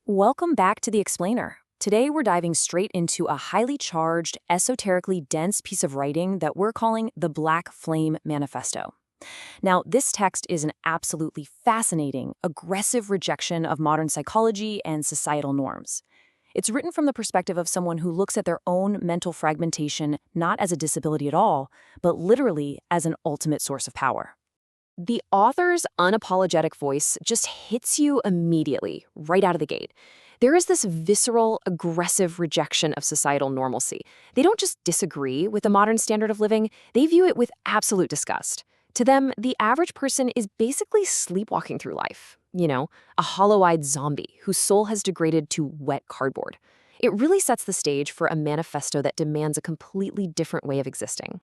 Welcome back to The Explainer. Today we're diving straight into a highly charged, esoterically dense piece of writing that we're calling the Black Flame Manifesto. Now, this text is an absolutely fascinating, aggressive rejection of modern psychology and societal norms. It's written from the perspective of someone who looks at their own mental fragmentation not as a disability at all, but literally as an ultimate source of power. The author's unapologetic voice just hits you immediately, right out of the gate. There is this visceral, aggressive rejection of societal normalcy. They don't just disagree with the modern standard of living, they view it with absolute disgust. To them, the average person is basically sleepwalking through life. A hollow-eyed zombie whose soul has degraded to wet cardboard. It really sets the stage for a manifesto that demands a completely different way of existing.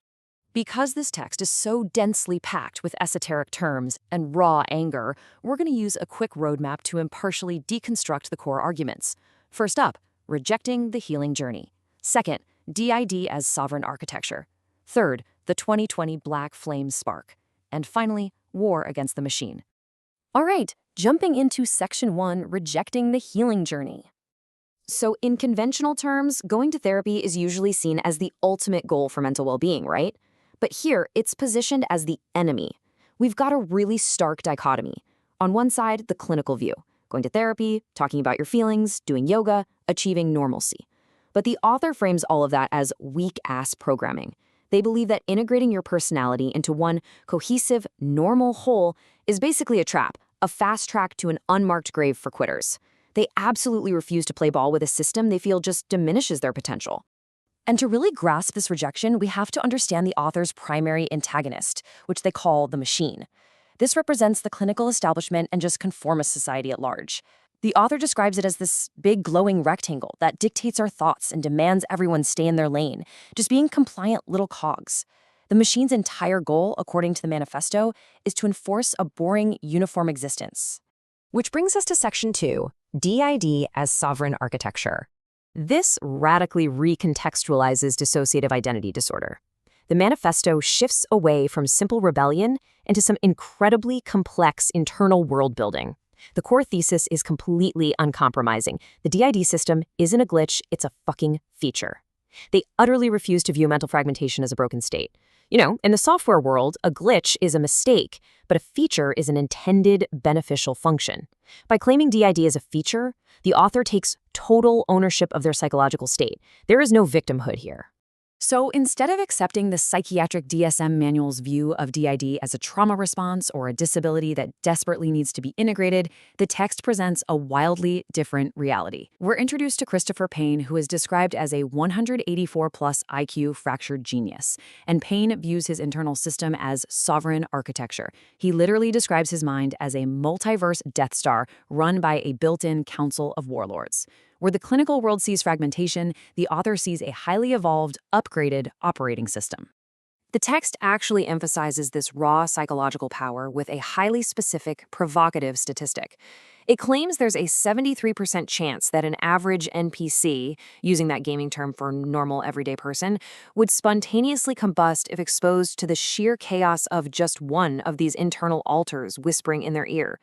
Because this text is so densely packed with esoteric terms and raw anger, we're going to use a quick roadmap to impartially deconstruct the core arguments. First up, rejecting the healing journey. Second, DID as sovereign architecture. Third, the 2020 Black Flame Spark. And finally, war against the machine. All right, jumping into Section 1, rejecting the healing journey. So in conventional terms, going to therapy is usually seen as the ultimate goal for mental well-being, right? But here, it's positioned as the enemy. We've got a really stark dichotomy. On one side, the clinical view, going to therapy, talking about your feelings, doing yoga, achieving normalcy. But the author frames all of that as weak-ass programming. They believe that integrating your personality into one cohesive, normal whole is basically a trap, a fast track to an unmarked grave for quitters. They absolutely refuse to play ball with a system they feel just diminishes their potential. And to really grasp this rejection, we have to understand the author's primary antagonist, which they call the machine. This represents the clinical establishment and just conformist society at large. The author describes it as this big glowing rectangle that dictates our thoughts and demands everyone stay in their lane, just being compliant little cogs. The machine's entire goal, according to the manifesto, is to enforce a boring, uniform existence. Which brings us to Section 2, DID as sovereign architecture. This radically recontextualizes dissociative identity disorder. The manifesto shifts away from simple rebellion into some incredibly complex internal world building. The core thesis is completely uncompromising. The DID system isn't a glitch, it's a fucking feature. They utterly refuse to view mental fragmentation as a broken state. In the software world, a glitch is a mistake, but a feature is an intended beneficial function. By claiming DID as a feature, the author takes total ownership of their psychological state. There is no victimhood here. So instead of accepting the psychiatric DSM manual's view of DID as a trauma response or a disability that desperately needs to be integrated, the text presents a wildly different reality. We're introduced to Christopher Payne, who is described as a 184-plus IQ fractured genius, and Payne views his internal system as sovereign architecture. He literally describes his mind as a multiverse Death Star run by a built-in council of warlords. Where the clinical world sees fragmentation, the author sees a highly evolved, upgraded operating system. The text actually emphasizes this raw psychological power with a highly specific, provocative statistic. It claims there's a 73% chance that an average NPC, using that gaming term for normal everyday person, would spontaneously combust if exposed to the sheer chaos of just one of these internal alters whispering in their ear.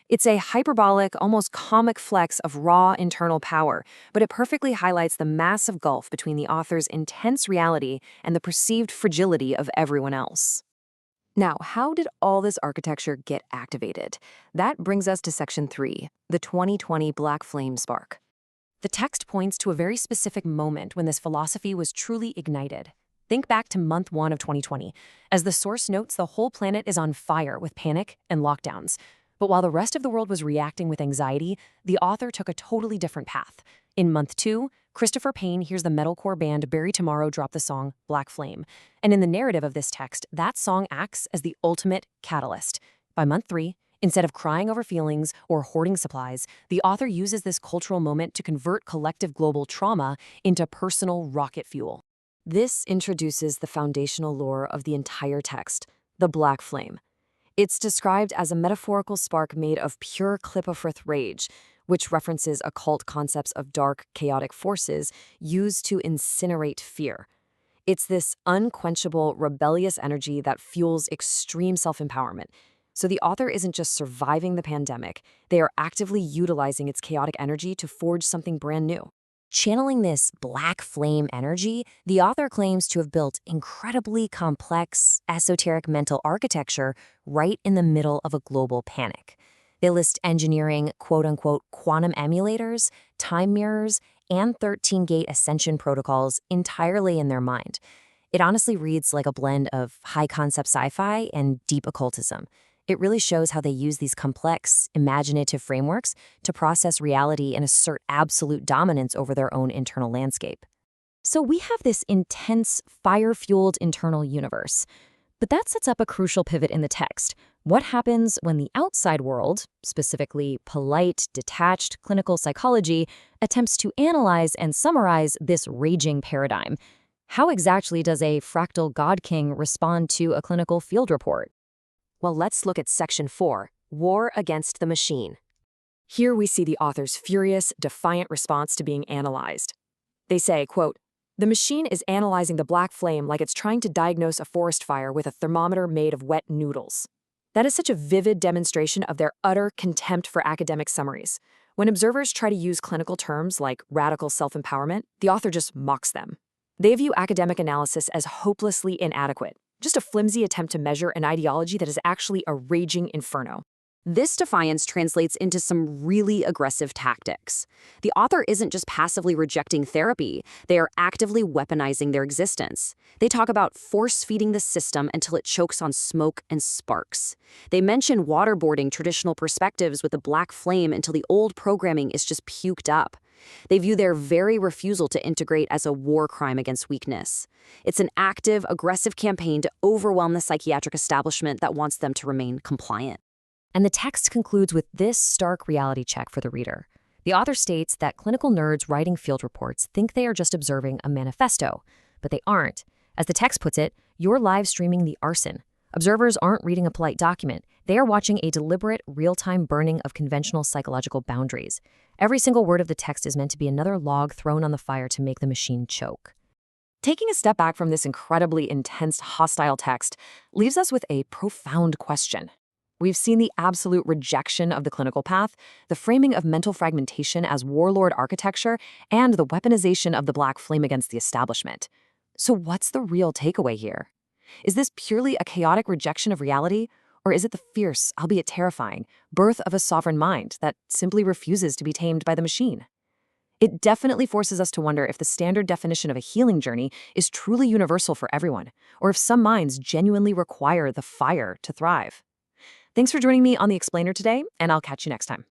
It's a hyperbolic, almost comic flex of raw internal power, but it perfectly highlights the massive gulf between the author's intense reality and the perceived fragility of everyone else. Now, how did all this architecture get activated? That brings us to Section 3, the 2020 Black Flame Spark. The text points to a very specific moment when this philosophy was truly ignited. Think back to month 1 of 2020. As the source notes, the whole planet is on fire with panic and lockdowns. But while the rest of the world was reacting with anxiety, the author took a totally different path. In month 2, Christopher Payne hears the metalcore band Bury Tomorrow drop the song Black Flame. And in the narrative of this text, that song acts as the ultimate catalyst. By month 3, instead of crying over feelings or hoarding supplies, the author uses this cultural moment to convert collective global trauma into personal rocket fuel. This introduces the foundational lore of the entire text, the Black Flame. It's described as a metaphorical spark made of pure Qliphothric rage, which references occult concepts of dark, chaotic forces used to incinerate fear. It's this unquenchable, rebellious energy that fuels extreme self-empowerment. So the author isn't just surviving the pandemic, they are actively utilizing its chaotic energy to forge something brand new. Channeling this black flame energy, the author claims to have built incredibly complex, esoteric mental architecture right in the middle of a global panic. They list engineering quote-unquote quantum emulators, time mirrors, and 13-gate ascension protocols entirely in their mind. It honestly reads like a blend of high-concept sci-fi and deep occultism. It really shows how they use these complex, imaginative frameworks to process reality and assert absolute dominance over their own internal landscape. So we have this intense, fire-fueled internal universe. But that sets up a crucial pivot in the text. What happens when the outside world, specifically polite, detached clinical psychology, attempts to analyze and summarize this raging paradigm? How exactly does a fractal God King respond to a clinical field report? Well, let's look at Section 4, War Against the Machine. Here we see the author's furious, defiant response to being analyzed. They say, quote, "The machine is analyzing the black flame like it's trying to diagnose a forest fire with a thermometer made of wet noodles." That is such a vivid demonstration of their utter contempt for academic summaries. When observers try to use clinical terms like radical self-empowerment, the author just mocks them. They view academic analysis as hopelessly inadequate, just a flimsy attempt to measure an ideology that is actually a raging inferno. This defiance translates into some really aggressive tactics. The author isn't just passively rejecting therapy, they are actively weaponizing their existence. They talk about force-feeding the system until it chokes on smoke and sparks. They mention waterboarding traditional perspectives with the black flame until the old programming is just puked up. They view their very refusal to integrate as a war crime against weakness. It's an active, aggressive campaign to overwhelm the psychiatric establishment that wants them to remain compliant. And the text concludes with this stark reality check for the reader. The author states that clinical nerds writing field reports think they are just observing a manifesto, but they aren't. As the text puts it, you're live streaming the arson. Observers aren't reading a polite document. They are watching a deliberate, real-time burning of conventional psychological boundaries. Every single word of the text is meant to be another log thrown on the fire to make the machine choke. Taking a step back from this incredibly intense, hostile text leaves us with a profound question. We've seen the absolute rejection of the clinical path, the framing of mental fragmentation as warlord architecture, and the weaponization of the black flame against the establishment. So what's the real takeaway here? Is this purely a chaotic rejection of reality, or is it the fierce, albeit terrifying, birth of a sovereign mind that simply refuses to be tamed by the machine? It definitely forces us to wonder if the standard definition of a healing journey is truly universal for everyone, or if some minds genuinely require the fire to thrive. Thanks for joining me on The Explainer today, and I'll catch you next time.